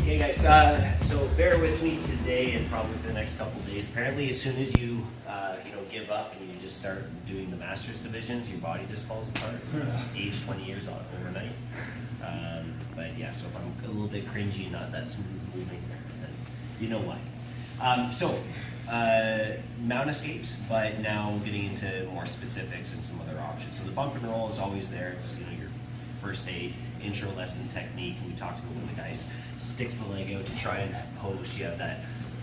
Okay guys, so bear with me today and probably for the next couple of days. Apparently as soon as you give up and you just start doing the master's divisions, your body just falls apart. It's aged 20 years on overnight. But yeah, so if I'm a little bit cringy, not that smooth moving, you know why. Mount escapes, but now getting into more specifics and some other options. So the bump and roll is always there. It's your first aid, intro lesson technique. We talked about when the guy sticks the leg out to try and post. You have that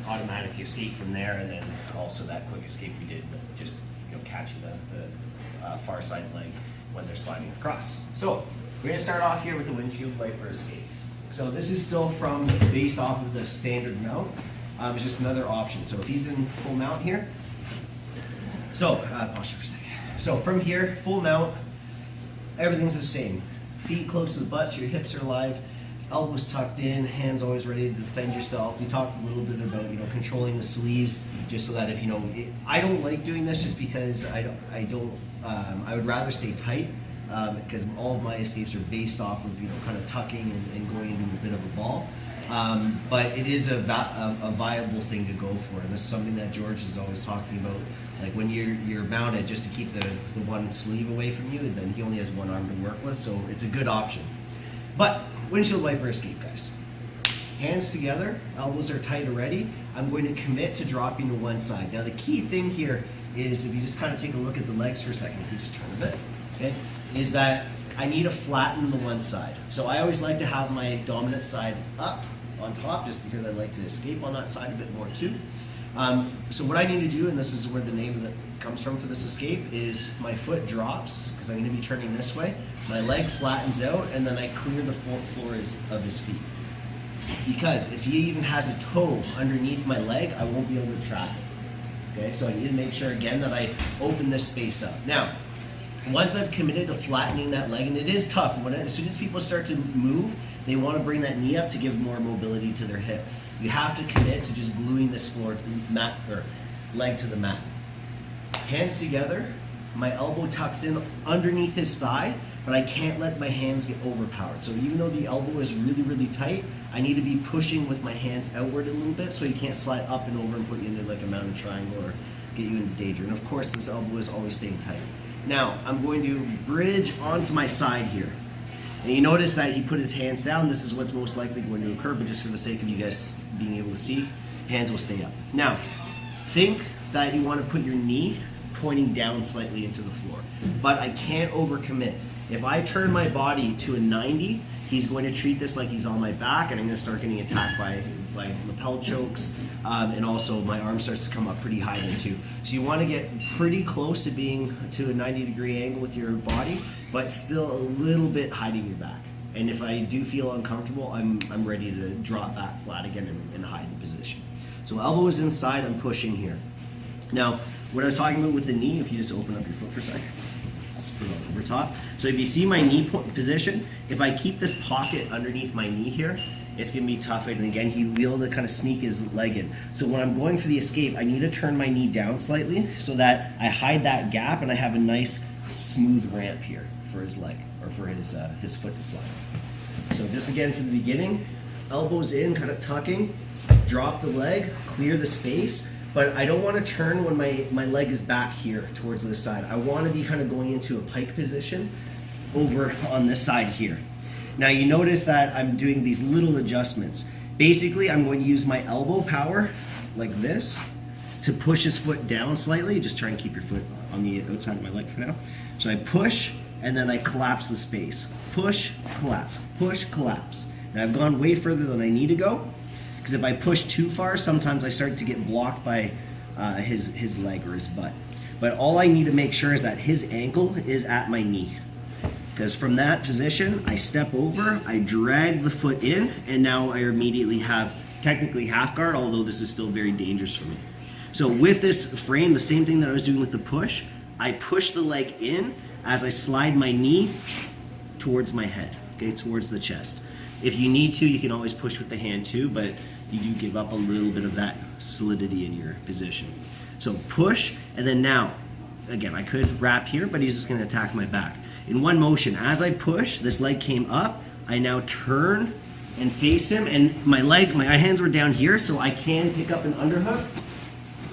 automatic escape from there, and then also that quick escape we did with just catching the far side leg when they're sliding across. So we're going to start off here with the windshield viper escape. So this is still based off of the standard mount. It's just another option. So if he's in full mount here, so posture for a second. So from here, full mount, everything's the same. Feet close to the butts, your hips are live, elbows tucked in, hands always ready to defend yourself. We talked a little bit about controlling the sleeves, just so that if I don't like doing this just because I would rather stay tight. Because all of my escapes are based off of kind of tucking and going into a bit of a ball. But it is a viable thing to go for, and this is something that George is always talking about. Like when you're mounted, just to keep the one sleeve away from you, and then he only has one arm to work with, so it's a good option. But windshield wiper escape, guys. Hands together, elbows are tight already. I'm going to commit to dropping to one side. Now the key thing here is, if you just kind of take a look at the legs for a second, if you just turn a bit, okay, is that I need to flatten the one side. So I always like to have my dominant side up on top, just because I like to escape on that side a bit more too. So what I need to do, and this is where the name that comes from for this escape, is my foot drops, because I'm going to be turning this way. My leg flattens out, and then I clear the floor of his feet. Because if he even has a toe underneath my leg, I won't be able to trap it. Okay, so I need to make sure again that I open this space up. Now, once I've committed to flattening that leg, and it is tough, as soon as people start to move, they want to bring that knee up to give more mobility to their hip. You have to commit to just gluing this leg to the mat. Hands together, my elbow tucks in underneath his thigh, but I can't let my hands get overpowered. So even though the elbow is really, really tight, I need to be pushing with my hands outward a little bit so you can't slide up and over and put you into like a mounted triangle or get you into danger. And of course, this elbow is always staying tight. Now, I'm going to bridge onto my side here. And you notice that he put his hands down. This is what's most likely going to occur, but just for the sake of you guys being able to see, hands will stay up. Now, think that you want to put your knee pointing down slightly into the floor, but I can't overcommit. If I turn my body to a 90, he's going to treat this like he's on my back, and I'm going to start getting attacked by lapel chokes, and also my arm starts to come up pretty high then too. So you want to get pretty close to being to a 90-degree angle with your body, but still a little bit hiding your back. And if I do feel uncomfortable, I'm ready to drop back flat again and hide the position. So elbow is inside, I'm pushing here. Now, what I was talking about with the knee, if you just open up your foot for a second, I'll put it over top. So if you see my knee position, if I keep this pocket underneath my knee here, it's going to be tough. And again, he'll be able to kind of sneak his leg in. So when I'm going for the escape, I need to turn my knee down slightly so that I hide that gap and I have a nice smooth ramp here for his leg, or for his foot to slide. So just again from the beginning, elbows in, kind of tucking, drop the leg, clear the space, but I don't want to turn when my leg is back here towards this side. I want to be kind of going into a pike position over on this side here. Now you notice that I'm doing these little adjustments. Basically, I'm going to use my elbow power, like this, to push his foot down slightly. Just try and keep your foot on the outside of my leg for now. So I push, and then I collapse the space. Push, collapse, push, collapse. Now I've gone way further than I need to go, because if I push too far, sometimes I start to get blocked by his leg or his butt. But all I need to make sure is that his ankle is at my knee. Because from that position, I step over, I drag the foot in, and now I immediately have technically half guard, although this is still very dangerous for me. So with this frame, the same thing that I was doing with the push, I push the leg in as I slide my knee towards my head, okay, towards the chest. If you need to, you can always push with the hand too, but you do give up a little bit of that solidity in your position. So push, and then now, again, I could wrap here, but he's just going to attack my back. In one motion, as I push, this leg came up, I now turn and face him, and my hands were down here, so I can pick up an underhook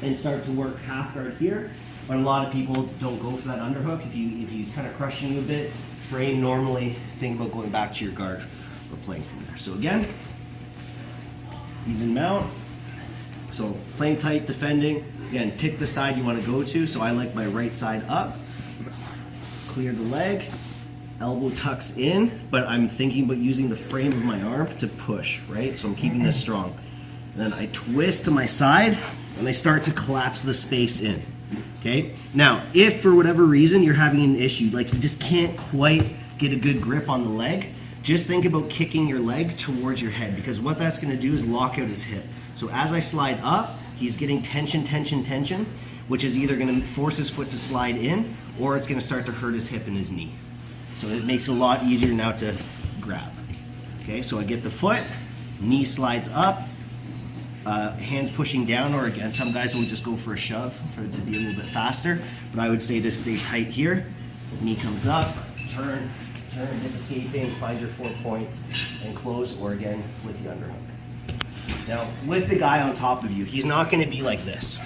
and start to work half guard here. But a lot of people don't go for that underhook. If he's kind of crushing you a bit, frame normally, think about going back to your guard or playing from there. So again, he's in mount. So playing tight, defending. Again, pick the side you want to go to. So I like my right side up. Clear the leg. Elbow tucks in, but I'm thinking about using the frame of my arm to push, right? So I'm keeping this strong. And then I twist to my side, and I start to collapse the space in, okay? Now, if for whatever reason you're having an issue, like you just can't quite get a good grip on the leg, just think about kicking your leg towards your head, because what that's gonna do is lock out his hip. So as I slide up, he's getting tension, tension, tension, which is either gonna force his foot to slide in, or it's gonna start to hurt his hip and his knee. So it makes it a lot easier now to grab. Okay, so I get the foot, knee slides up, hands pushing down, or again, some guys will just go for a shove for it to be a little bit faster, but I would say to stay tight here. Knee comes up, turn, dip escaping, find your 4 points, and close, or again, with the underhook. Now, with the guy on top of you, he's not gonna be like this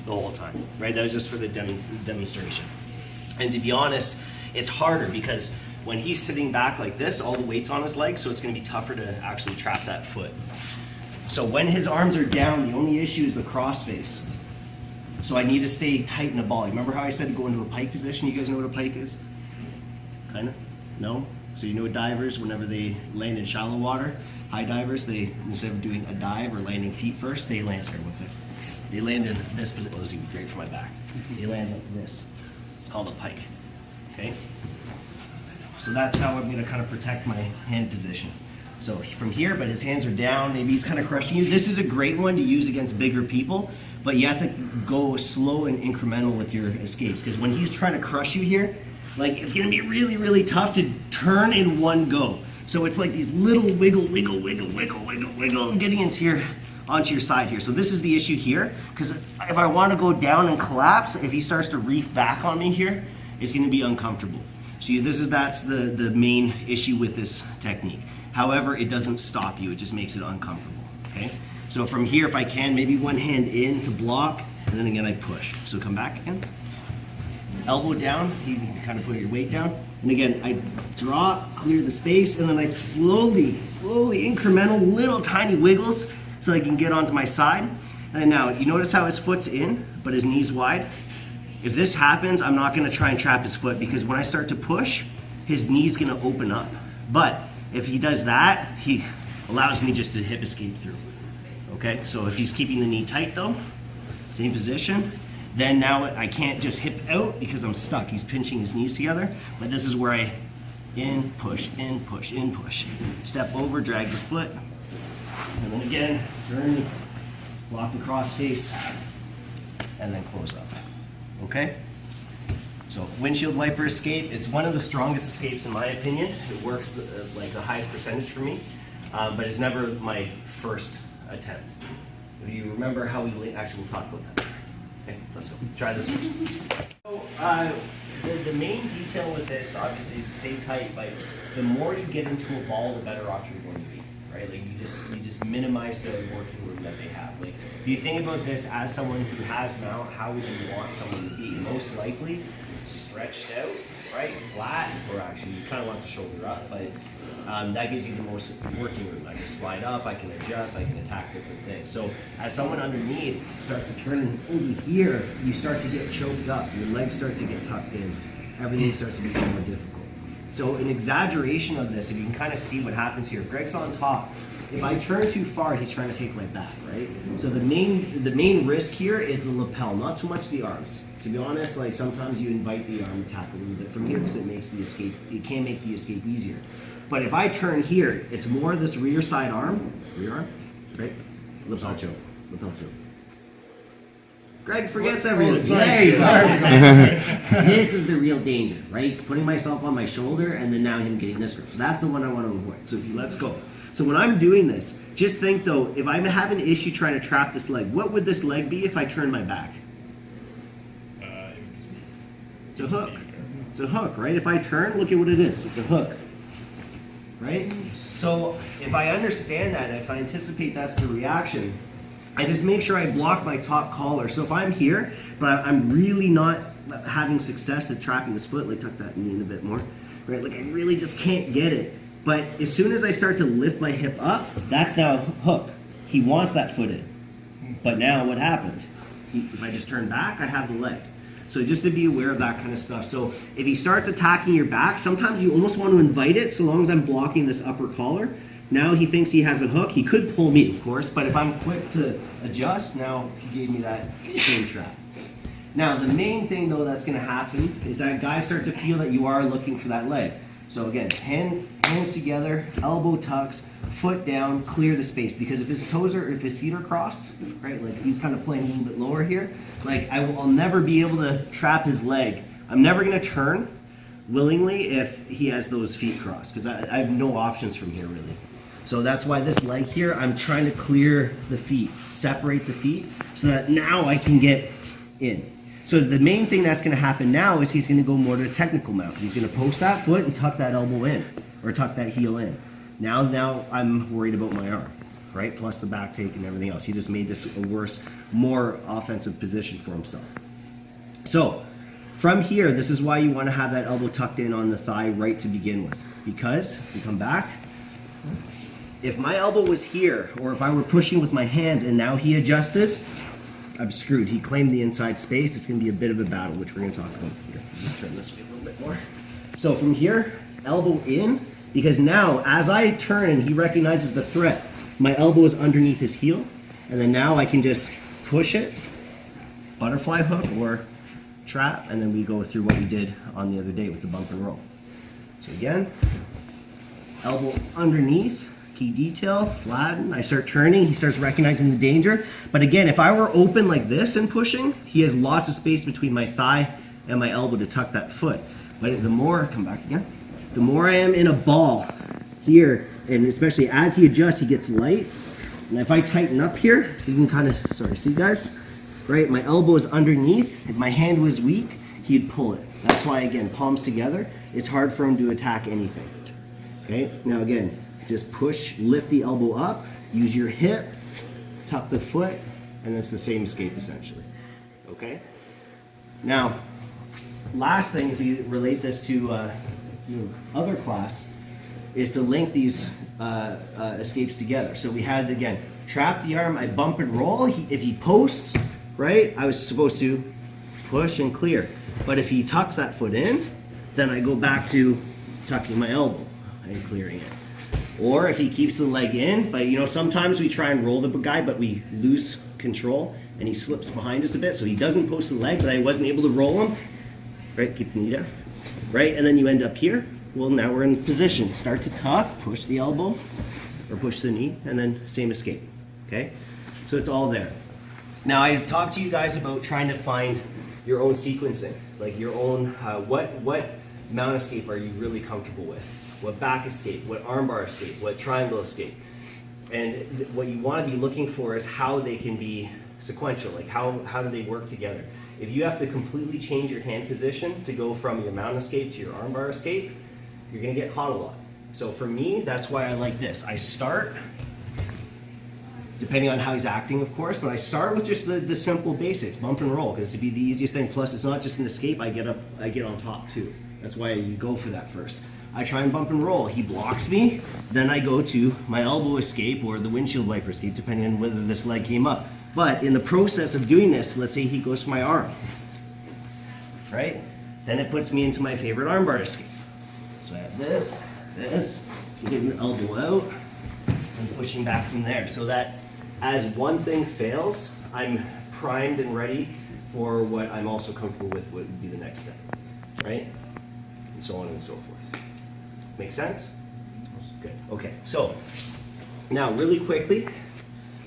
the whole time, right? That was just for the demonstration. And to be honest, it's harder because when he's sitting back like this, all the weight's on his leg, so it's gonna be tougher to actually trap that foot. So when his arms are down, the only issue is the crossface. So I need to stay tight in the ball. Remember how I said to go into a pike position? You guys know what a pike is? Kinda? No? So you know divers, whenever they land in shallow water, high divers, they, instead of doing a dive or landing feet first, they land, sorry, one second. They land in this position. Well, this is great for my back. They land like this. It's called a pike. Okay? So that's how I'm going to kind of protect my hand position. So from here, but his hands are down, maybe he's kind of crushing you. This is a great one to use against bigger people, but you have to go slow and incremental with your escapes, because when he's trying to crush you here, like it's going to be really, really tough to turn in one go. So it's like these little wiggle, wiggle, wiggle, wiggle, wiggle, wiggle, getting onto your side here. So this is the issue here, because if I want to go down and collapse, if he starts to reef back on me here, it's going to be uncomfortable. So that's the main issue with this technique. However, it doesn't stop you, it just makes it uncomfortable, okay? So from here, if I can, maybe one hand in to block, and then again I push. So come back again. Elbow down, you can kind of put your weight down. And again, I draw, clear the space, and then I slowly, incremental, little tiny wiggles so I can get onto my side. And now, you notice how his foot's in, but his knee's wide? If this happens, I'm not gonna try and trap his foot, because when I start to push, his knee's gonna open up. But if he does that, he allows me just to hip escape through. Okay, so if he's keeping the knee tight though, same position, then now I can't just hip out because I'm stuck. He's pinching his knees together, but this is where I in, push, in, push, in, push. Step over, drag your foot, and then again, turn, block the cross face, and then close up. Okay? So windshield wiper escape, it's one of the strongest escapes in my opinion. It works like the highest percentage for me, but it's never my first attempt. If you remember how actually we'll talk about that. Okay, let's go. Try this first. So the main detail with this obviously is stay tight, but the more you get into a ball, the better off you're going to be. Right? Like you just minimize the working room that they have. Like if you think about this as someone who has mount, how would you want someone to be? Most likely stretched out, right? Flat, or actually you kind of want the shoulder up, but that gives you the most working room. I can slide up, I can adjust, I can attack different things. So as someone underneath starts to turn into here, you start to get choked up, your legs start to get tucked in, everything starts to become more difficult. So an exaggeration of this, if you can kind of see what happens here, if Greg's on top, if I turn too far, he's trying to take my back, right? So the main risk here is the lapel, not so much the arms. To be honest, like sometimes you invite the arm attack a little bit from here because it makes the escape, it can make the escape easier. But if I turn here, it's more this rear side arm, right? Lapel choke, lapel choke. Greg forgets everything. There you go. This is the real danger, right? Putting myself on my shoulder and then now him getting this grip. So that's the one I want to avoid. So if you, let's go. So when I'm doing this, just think though, if I'm having an issue trying to trap this leg, what would this leg be if I turn my back? It's a hook. It's a hook, right? If I turn, look at what it is. It's a hook, right? So if I understand that, if I anticipate that's the reaction, I just make sure I block my top collar. So if I'm here, but I'm really not having success at trapping this foot, like tuck that knee in a bit more, right? Like I really just can't get it. But as soon as I start to lift my hip up, that's now hook. He wants that foot in. But now what happened? If I just turn back, I have the leg. So just to be aware of that kind of stuff. So if he starts attacking your back, sometimes you almost want to invite it so long as I'm blocking this upper collar. Now he thinks he has a hook. He could pull me, of course, but if I'm quick to adjust, now he gave me that same trap. Now the main thing though that's going to happen is that guys start to feel that you are looking for that leg. So again, hands together, elbow tucks, foot down, clear the space. Because if his toes are, if his feet are crossed, right, like he's kind of playing a little bit lower here, like I'll never be able to trap his leg. I'm never going to turn willingly if he has those feet crossed, because I have no options from here really. So that's why this leg here, I'm trying to clear the feet, separate the feet, so that now I can get in. So the main thing that's going to happen now is he's going to go more to a technical mount. He's going to post that foot and tuck that elbow in, or tuck that heel in. Now I'm worried about my arm, right? Plus the back take and everything else. He just made this a worse, more offensive position for himself. So from here, this is why you want to have that elbow tucked in on the thigh right to begin with. Because, if you come back, if my elbow was here, or if I were pushing with my hands and now he adjusted, I'm screwed. He claimed the inside space. It's going to be a bit of a battle, which we're going to talk about here. Just turn this way a little bit more. So from here, elbow in, because now as I turn and he recognizes the threat, my elbow is underneath his heel, and then now I can just push it, butterfly hook or trap, and then we go through what we did on the other day with the bump and roll. So again, elbow underneath, key detail, flatten, I start turning, he starts recognizing the danger. But again, if I were open like this and pushing, he has lots of space between my thigh and my elbow to tuck that foot. But the more, come back again, the more I am in a ball here, and especially as he adjusts, he gets light. And if I tighten up here, you can kind of, sorry, see guys? Right, my elbow is underneath. If my hand was weak, he'd pull it. That's why, again, palms together, it's hard for him to attack anything. Okay, now again, just push, lift the elbow up, use your hip, tuck the foot, and it's the same escape essentially. Okay? Now, last thing, if you relate this to your other class, is to link these escapes together. So we had, again, trap the arm, I bump and roll. If he posts, right, I was supposed to push and clear. But if he tucks that foot in, then I go back to tucking my elbow and clearing it. Or if he keeps the leg in, but you know, sometimes we try and roll the guy, but we lose control and he slips behind us a bit, so he doesn't post the leg, but I wasn't able to roll him. Right, keep the knee down. Right, and then you end up here. Well, now we're in position. Start to tuck, push the elbow, or push the knee, and then same escape. Okay, so it's all there. Now I talked to you guys about trying to find your own sequencing, like your own, what mount escape are you really comfortable with? What back escape, what armbar escape, what triangle escape. And what you want to be looking for is how they can be sequential, like how do they work together. If you have to completely change your hand position to go from your mount escape to your armbar escape, you're going to get caught a lot. So for me, that's why I like this. I start, depending on how he's acting, of course, but I start with just the simple basics, bump and roll, because it'd be the easiest thing. Plus, it's not just an escape, I get on top too. That's why you go for that first. I try and bump and roll. He blocks me, then I go to my elbow escape or the windshield wiper escape, depending on whether this leg came up. But in the process of doing this, let's say he goes to my arm, right? Then it puts me into my favorite armbar escape. So I have this, getting the elbow out, and pushing back from there. So that as one thing fails, I'm primed and ready for what I'm also comfortable with, what would be the next step, right? And so on and so forth. Make sense? Good. Okay, so now really quickly,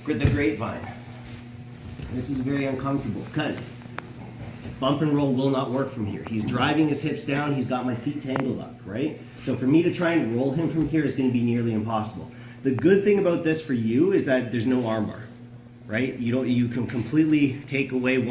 the grapevine. This is very uncomfortable because bump and roll will not work from here. He's driving his hips down, he's got my feet tangled up, right? So for me to try and roll him from here is going to be nearly impossible. The good thing about this for you is that there's no armbar, right? You can completely take away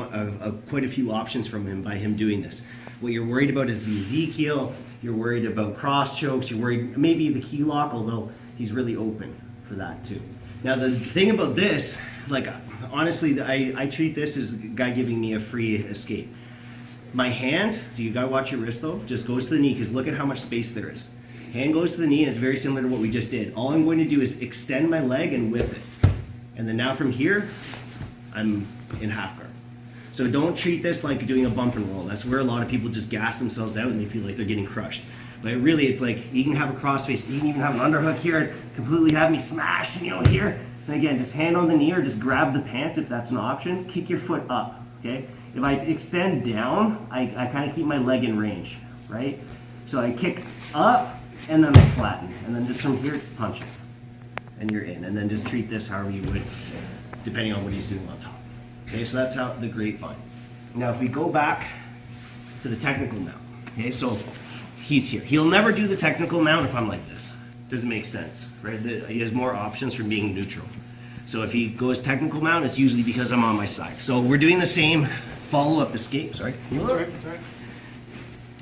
quite a few options from him by him doing this. What you're worried about is the Ezekiel. You're worried about cross chokes, you're worried maybe the key lock, although he's really open for that too. Now the thing about this, like honestly, I treat this as a guy giving me a free escape. My hand, you gotta watch your wrist though, just goes to the knee because look at how much space there is. Hand goes to the knee and it's very similar to what we just did. All I'm going to do is extend my leg and whip it. And then now from here, I'm in half guard. So don't treat this like doing a bump and roll. That's where a lot of people just gas themselves out and they feel like they're getting crushed. But really, it's like you can have a crossface, you can even have an underhook here, completely have me smash, you know, here. And again, just hand on the knee or just grab the pants if that's an option. Kick your foot up, okay? If I extend down, I kind of keep my leg in range, right? So I kick up and then I flatten. And then just from here, it's punching. And you're in. And then just treat this however you would, depending on what he's doing on top. Okay, so that's how the grapevine. Now, if we go back to the technical mount, okay, so he's here. He'll never do the technical mount if I'm like this. Doesn't make sense, right? He has more options from being neutral. So if he goes technical mount, it's usually because I'm on my side. So we're doing the same follow-up escape, sorry. Sorry.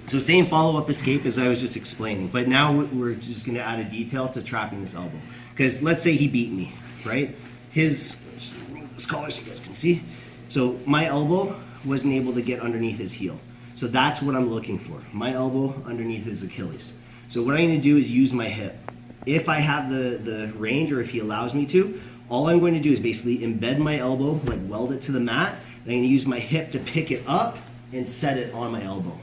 So same follow-up escape as I was just explaining, but now we're just gonna add a detail to trapping this elbow. Because let's say he beat me, right? His collar so you guys can see. So my elbow wasn't able to get underneath his heel. So that's what I'm looking for. My elbow underneath his Achilles. So what I'm gonna do is use my hip. If I have the range or if he allows me to, all I'm going to do is basically embed my elbow, like weld it to the mat, and I'm gonna use my hip to pick it up and set it on my elbow.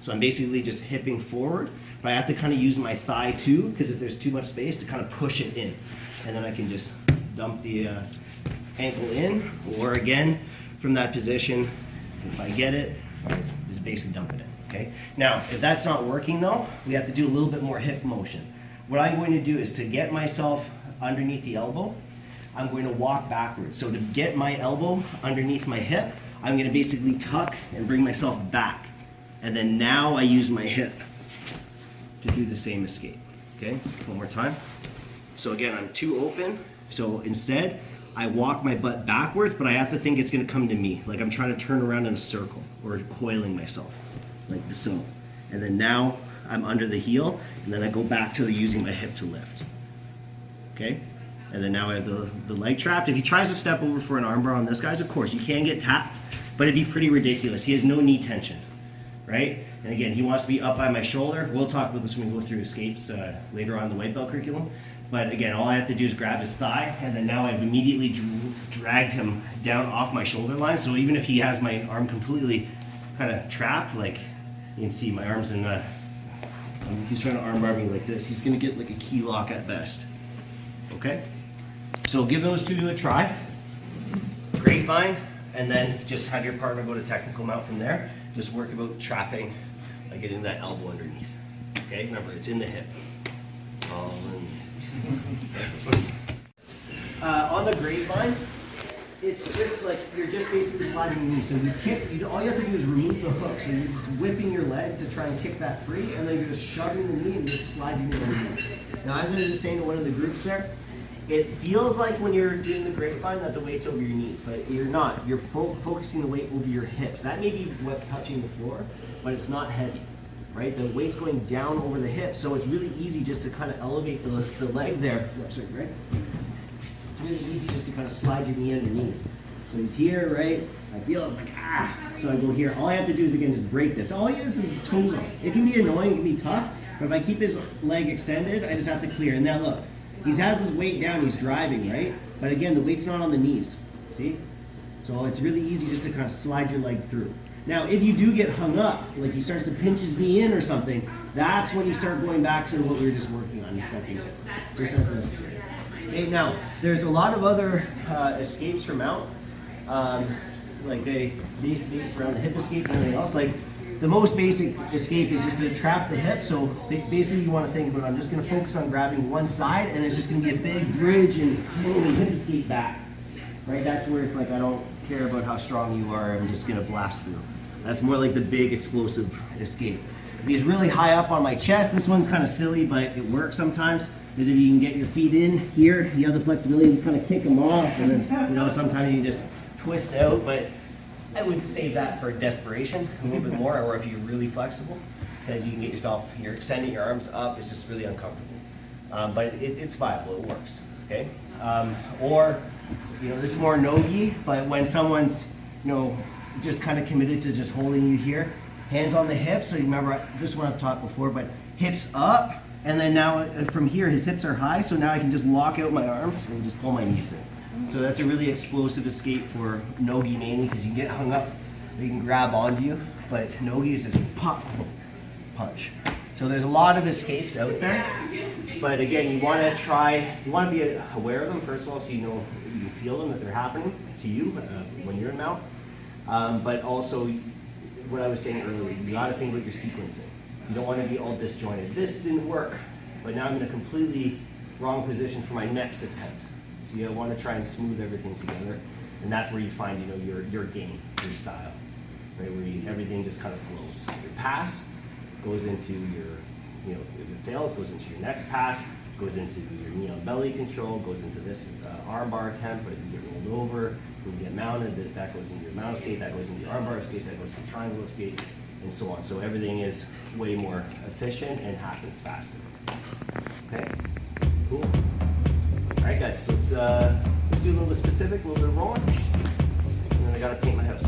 So I'm basically just hipping forward, but I have to kind of use my thigh too, because if there's too much space, to kind of push it in. And then I can just dump the ankle in, or again, from that position, if I get it, just basically dump it in, okay? Now, if that's not working though, we have to do a little bit more hip motion. What I'm going to do is to get myself underneath the elbow, I'm going to walk backwards. So to get my elbow underneath my hip, I'm going to basically tuck and bring myself back. And then now I use my hip to do the same escape. Okay, one more time. So again, I'm too open. So instead, I walk my butt backwards, but I have to think it's going to come to me. Like I'm trying to turn around in a circle or coiling myself, like so. And then now I'm under the heel, and then I go back to using my hip to lift. Okay? And then now I have the leg trapped. If he tries to step over for an armbar on this guy's, of course, you can get tapped, but it'd be pretty ridiculous. He has no knee tension, right? And again, he wants to be up by my shoulder. We'll talk about this when we go through escapes later on in the white belt curriculum. But again, all I have to do is grab his thigh, and then now I've immediately dragged him down off my shoulder line. So even if he has my arm completely kind of trapped, like you can see my arm's in he's trying to armbar me like this. He's gonna get like a key lock at best. Okay? So give those two a try. Grapevine, and then just have your partner go to technical mount from there. Just work about trapping, getting that elbow underneath. Okay, remember it's in the hip. On the grapevine, it's just like you're just basically sliding your knee. So you kick. All you have to do is remove the hook. So you're just whipping your leg to try and kick that free, and then you're just shoving the knee and just sliding it underneath. Now, as I was just saying to one of the groups there, it feels like when you're doing the grapevine that the weight's over your knees, but you're not. You're focusing the weight over your hips. That may be what's touching the floor, but it's not heavy, right? The weight's going down over the hips, so it's really easy just to kind of elevate the leg there. Sorry, right? It's really easy just to kind of slide your knee underneath. So he's here, right? I feel it, like, ah! So I go here. All I have to do is, again, just break this. All he has is his toes on. It can be annoying, it can be tough, but if I keep his leg extended, I just have to clear. And now look. He has his weight down, he's driving, right? But again, the weight's not on the knees, see? So it's really easy just to kind of slide your leg through. Now, if you do get hung up, like he starts to pinch his knee in or something, that's when you start going back to what we were just working on, he's stepping in, just as necessary. Okay, now, there's a lot of other escapes from mount, like they based around the hip escape and everything else. Like, the most basic escape is just to trap the hip. So basically you want to think about, I'm just going to focus on grabbing one side, and there's just going to be a big bridge and boom, hip escape back. Right? That's where it's like, I don't care about how strong you are, I'm just going to blast through. That's more like the big explosive escape. If he's really high up on my chest, this one's kind of silly, but it works sometimes, is if you can get your feet in here, you have the flexibility, just kind of kick them off, and then, you know, sometimes you just twist out, but I would save that for desperation a little bit more, or if you're really flexible, because you can get yourself, you're extending your arms up, it's just really uncomfortable. but it's viable, it works, okay? Or, this is more no-gi, but when someone's, just kind of committed to just holding you here, hands on the hips, so you remember, this one I've taught before, but hips up, and then now from here, his hips are high, so now I can just lock out my arms and just pull my knees in. So that's a really explosive escape for no-gi mainly, because you can get hung up, you can grab onto you, but no-gi is just pop, punch. So there's a lot of escapes out there, but again, you want to be aware of them first of all, so you can feel them if they're happening to you when you're in mount. But also, what I was saying earlier, you got to think about your sequencing. You don't want to be all disjointed. This didn't work, but now I'm in a completely wrong position for my next attempt. So you want to try and smooth everything together, and that's where you find your game, your style, right? Where everything just kind of flows. Your pass goes into your, if it fails, goes into your next pass, goes into your knee on belly control, goes into this arm bar attempt, but if you get rolled over, when you get mounted, that goes into your mount escape, that goes into your arm bar escape, that goes into your triangle escape, and so on. So everything is way more efficient and happens faster. Okay, cool. All right, guys, so let's do a little bit specific, a little bit of rolling, and then I gotta paint my house.